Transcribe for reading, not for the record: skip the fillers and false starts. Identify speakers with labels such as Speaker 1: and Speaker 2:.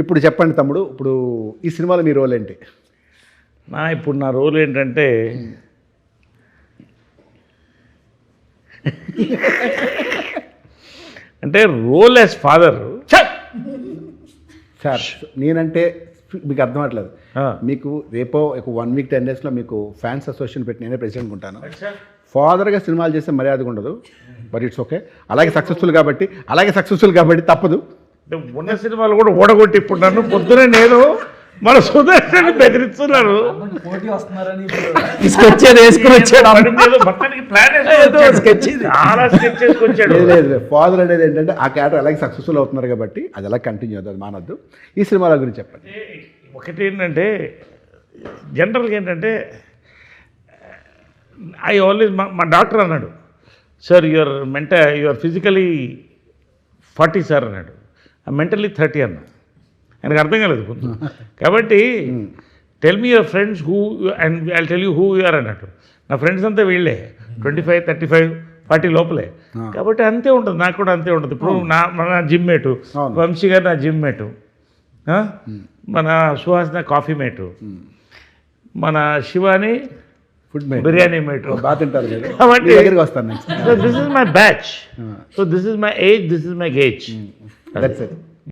Speaker 1: ఇప్పుడు చెప్పండి తమ్ముడు, ఇప్పుడు ఈ సినిమాలో మీ రోల్ ఏంటి?
Speaker 2: ఇప్పుడు నా రోల్ ఏంటంటే అంటే రోల్ యాజ్ ఫాదర్.
Speaker 1: సార్ నేనంటే మీకు అర్థం అవ్వట్లేదు. మీకు రేపో ఒక 1 వీక్ 10 డేస్లో మీకు ఫ్యాన్స్ అసోసియేషన్ పెట్టి నేనే ప్రెసిడెంట్ ఉంటాను. ఫాదర్గా సినిమాలు చేస్తే మర్యాదగా ఉండదు, బట్ ఇట్స్ ఓకే. అలాగే సక్సెస్ఫుల్ కాబట్టి తప్పదు.
Speaker 2: ఉన్న సినిమాలు కూడా ఓడగొట్టి ఇప్పుడు నన్ను పొద్దునే నేను మన సుదర్శన్ బెదిరిస్తున్నారు.
Speaker 1: లేదు ఫాదర్ అనేది ఏంటంటే ఆ క్యారెక్టర్ అలాగే సక్సెస్ఫుల్ అవుతున్నారు కాబట్టి అది అలా కంటిన్యూ అవుతుంది, అది మానద్దు. ఈ సినిమాల గురించి చెప్పండి.
Speaker 2: ఒకటి ఏంటంటే జనరల్గా ఏంటంటే ఐ ఆల్వేస్ మా డాక్టర్ అన్నాడు, సార్ యువర్ ఫిజికలీ 40 సార్ అన్నాడు, మెంటల్లీ 30 అన్నా. ఆయనకు అర్థం కాలేదు కొంచెం. కాబట్టి tell me your friends who and I tell you who you are అన్నట్టు. నా ఫ్రెండ్స్ అంతా వీళ్ళే 25, 35, 40 లోపలే. కాబట్టి అంతే ఉంటుంది, నాకు కూడా అంతే ఉంటుంది. ఇప్పుడు మన జిమ్ మేటు వంశీ గారు, నా జిమ్ మేటు, మన సుహాస్ నా కాఫీ మేటు, మన శివాని
Speaker 1: ఫుడ్
Speaker 2: బిర్యానీ మేటు
Speaker 1: బాగా తింటారు.
Speaker 2: కాబట్టి
Speaker 1: దగ్గరికి వస్తాను.
Speaker 2: This is my batch, so this is my age, this is my gauge.
Speaker 1: That's it.